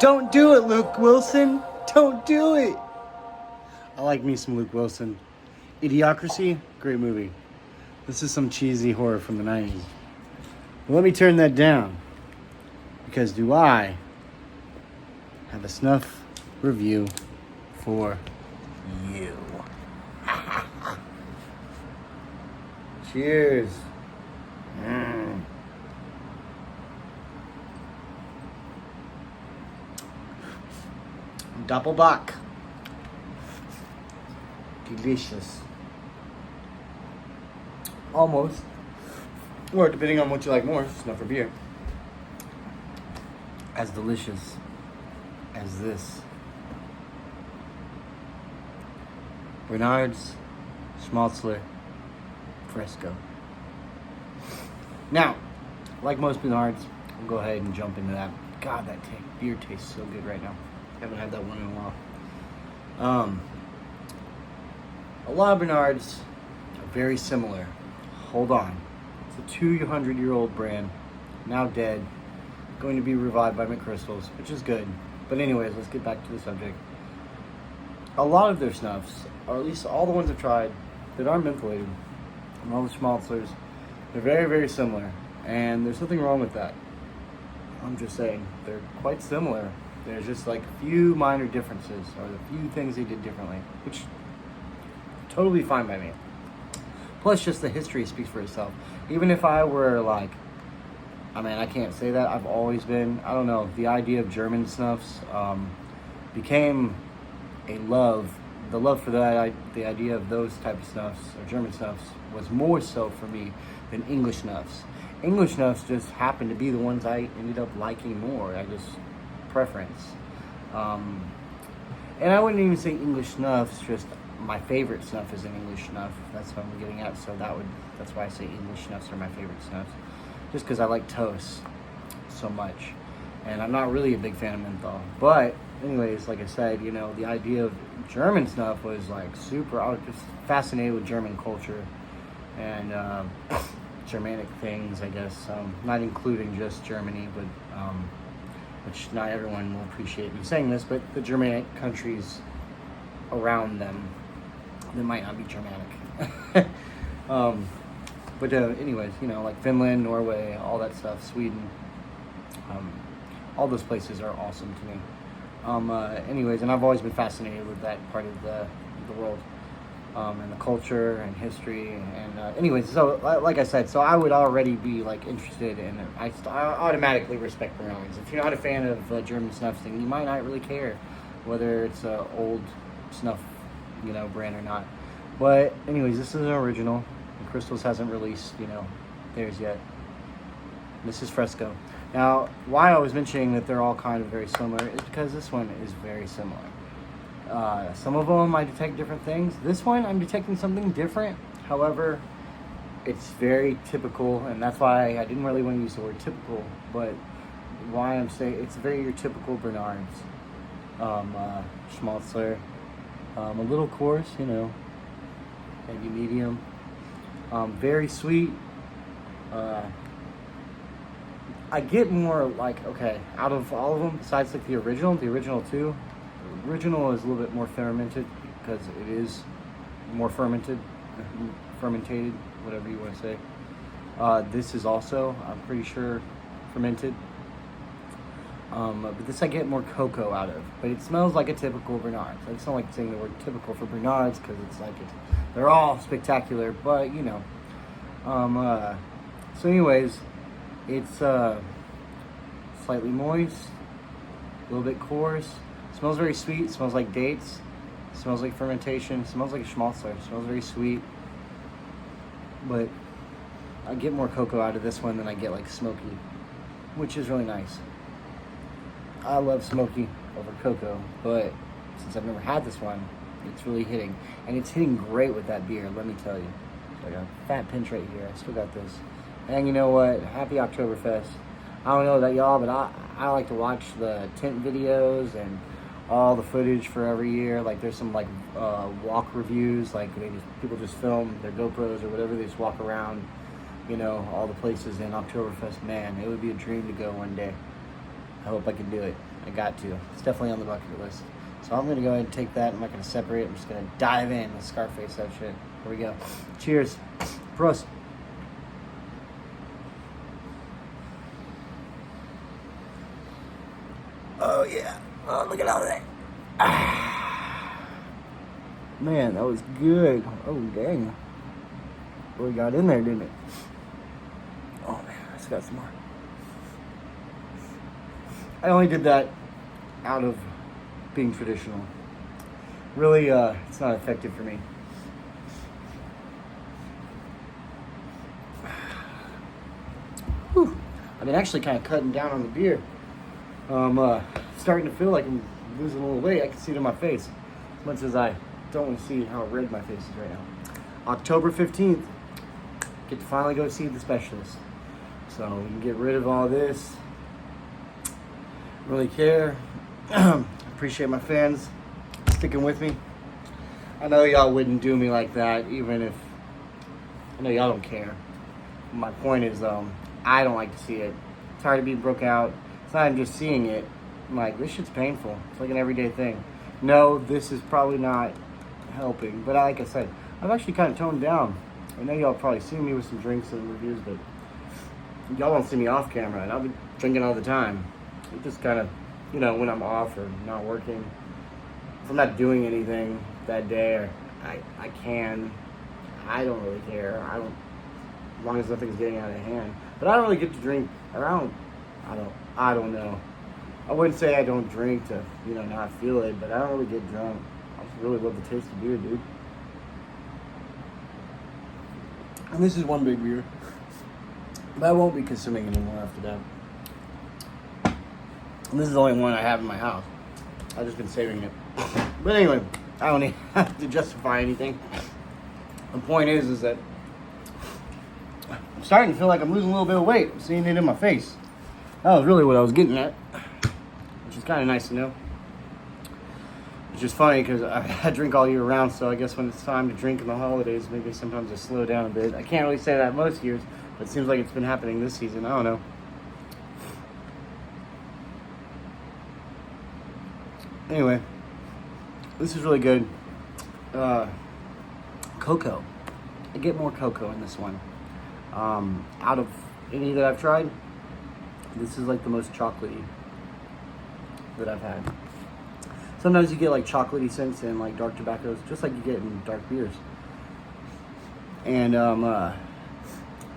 Don't do it, Luke Wilson. Don't do it. I like me some Luke Wilson. Idiocracy, great movie. This is some cheesy horror from the 90s. But let me turn that down. Because do I have a snuff review for you. Cheers. Doppelbock. Delicious. Almost. Or depending on what you like more, snuff or beer. As delicious as this. Bernard's Schmalzler Fresco. Now, like most Bernards, we'll go ahead and jump into that. God, that beer tastes so good right now. Haven't had that one in a while. A lot of Bernards are very similar. Hold on. It's a 200-year-old brand, now dead, going to be revived by McChrystal's, which is good. But anyways, let's get back to the subject. A lot of their snuffs, or at least all the ones I've tried that aren't mentholated, and all the Schmalzlers, they're very, very similar. And there's nothing wrong with that. I'm just saying, they're quite similar. There's just like a few minor differences, or a few things they did differently, which totally fine by me. Plus, just the history speaks for itself. Even if I were like, I can't say that. I've always been, I don't know, the idea of German snuffs became a love. The love for that, the idea of those type of snuffs, or German snuffs, was more so for me than English snuffs. English snuffs just happened to be the ones I ended up liking more. I just preference. And I wouldn't even say English snuffs, just my favorite snuff is an English snuff. That's what I'm getting at. So that's why I say English snuffs are my favorite snuffs. Just because I like toast so much. And I'm not really a big fan of menthol. But anyways, like I said, you know, the idea of German snuff was like super, I was just fascinated with German culture and Germanic things, I guess. Not including just Germany, but which not everyone will appreciate me saying this, but the Germanic countries around them that might not be Germanic. But anyways, you know, like Finland, Norway, all that stuff, Sweden, all those places are awesome to me. Anyways, and I've always been fascinated with that part of the world, and the culture and history. And anyways, so like I said, so I would already be like interested in it. I automatically respect Bernards. If you're not a fan of German snuffs, then you might not really care whether it's an old snuff, you know, brand or not. But anyways, this is an original. Crystals hasn't released, you know, theirs yet. This is Fresco. Now, why I was mentioning that they're all kind of very similar is because this one is very similar. Some of them I detect different things. This one I'm detecting something different. However, it's very typical, and that's why I didn't really want to use the word typical, but why I'm saying it's very your typical Bernards. Schmalzler. A little coarse, you know, maybe medium. Very sweet. I get more like, okay, out of all of them, besides like the original too. The original is a little bit more fermented because it is more fermented, whatever you want to say. This is also, I'm pretty sure, fermented. But this I get more cocoa out of. But it smells like a typical Bernard. So it's not like saying the word typical for Bernards because it's like they're all spectacular, but you know. So anyways, it's slightly moist, a little bit coarse. Smells very sweet. Smells like dates. Smells like fermentation. Smells like a Schmalzler. Smells very sweet. But I get more cocoa out of this one than I get like smoky, which is really nice. I love smoky over cocoa, but since I've never had this one, it's really hitting. And it's hitting great with that beer, let me tell you. So I got a fat pinch right here. I still got this. And you know what? Happy Oktoberfest. I don't know about y'all, but I like to watch the tent videos and all the footage for every year. Like there's some like walk reviews, like people just film their GoPros or whatever, they just walk around, you know, all the places in Oktoberfest. Man, it would be a dream to go one day. I hope I can do it. I got to. It's definitely on the bucket list. So I'm gonna go ahead and take that. I'm not gonna separate. I'm just gonna dive in and Scarface that shit. Here we go. Cheers. Prost. Oh yeah. Oh, look at all that. Man, that was good. Oh dang. Really got in there, didn't it? Oh man, I just got some more. I only did that out of being traditional. Really, it's not effective for me. Whew. I've been actually kind of cutting down on the beer. Starting to feel like I'm losing a little weight. I can see it in my face. As much as I don't want to see how red my face is right now. October 15th, get to finally go see the specialist. So we can get rid of all this. Really care. Appreciate my fans sticking with me. I know y'all wouldn't do me like that, even if I know y'all don't care. My point is, I don't like to see it. Tired of being broke out. It's not even just seeing it. I'm like, this shit's painful. It's like an everyday thing. No, this is probably not helping. But like I said, I've actually kind of toned down. I know y'all probably see me with some drinks and reviews, but y'all don't see me off camera, and I'll be drinking all the time. It just kind of, when I'm off or not working, if I'm not doing anything that day, or I don't really care. As long as nothing's getting out of hand. But I don't really get to drink around. I don't know. I wouldn't say I don't drink to, not feel it, but I don't really get drunk. I just really love the taste of beer, dude. And this is one big beer. But I won't be consuming anymore after that. And this is the only one I have in my house. I've just been saving it. But anyway, I don't even have to justify anything. The point is that I'm starting to feel like I'm losing a little bit of weight. I'm seeing it in my face. That was really what I was getting at. Which is kind of nice to know. It's just funny because I drink all year round, so I guess when it's time to drink in the holidays, maybe sometimes I slow down a bit. I can't really say that most years, but it seems like it's been happening this season. I don't know. Anyway, this is really good. Coco. I get more Coco in this one. Out of any that I've tried, this is like the most chocolatey that I've had. Sometimes you get like chocolatey scents in like dark tobaccos, just like you get in dark beers. And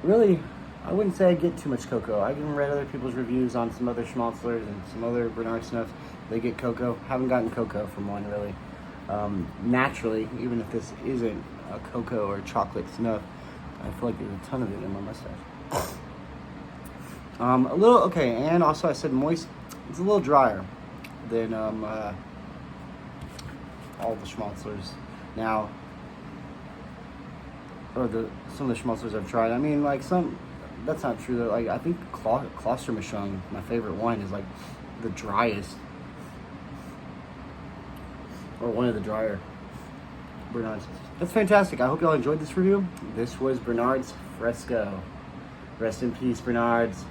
really, I wouldn't say I get too much Coco. I've even read other people's reviews on some other Schmalzlers and some other Bernard Snuffs. They get Coco. Haven't gotten Coco from one really. Naturally, even if this isn't a Coco or chocolate snuff, I feel like there's a ton of it in my mustache. A little, okay, and also I said moist. It's a little drier than all the Schmalzlers. Now, or some of the Schmalzlers I've tried. I mean, like that's not true though. Like I think Klostermischung, my favorite one, is like the driest, or one of the drier Bernards. That's fantastic. I hope y'all enjoyed this review. This was Bernard's Fresco. Rest in peace, Bernards.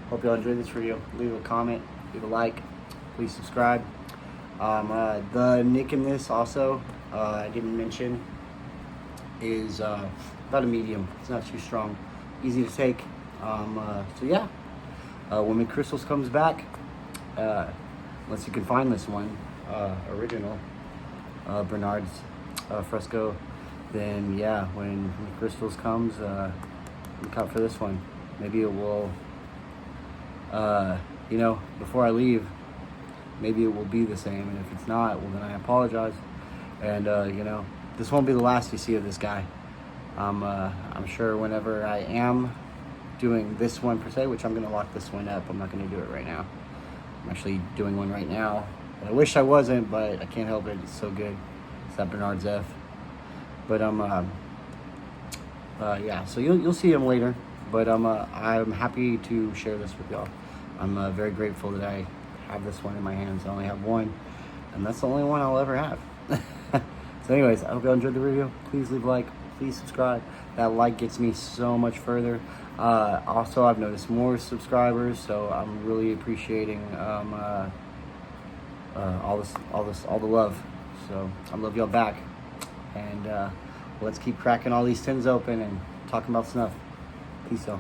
Hope y'all enjoyed this review. Leave a comment, leave a like, please subscribe. The nick in this also, I didn't mention, is about a medium. It's not too strong, easy to take. So yeah, when McChrystals comes back, unless you can find this one, original Bernard's Fresco, then yeah, when McChrystals comes, look out for this one. Maybe it will, before I leave, maybe it will be the same, and if it's not, well then I apologize. And this won't be the last you see of this guy. I'm sure whenever I am doing this one per se, which I'm gonna lock this one up, I'm not gonna do it right now. I'm actually doing one right now. I wish I wasn't, but I can't help it. It's so good. It's that Bernard's F. But yeah. So you'll see him later. But I'm happy to share this with y'all. I'm very grateful that I have this one in my hands. I only have one, and that's the only one I'll ever have. So anyways, I hope y'all enjoyed the review. Please leave a like. Please subscribe. That like gets me so much further. Also, I've noticed more subscribers, so I'm really appreciating all the love. So I love y'all back, and let's keep cracking all these tins open and talking about snuff. Peace out.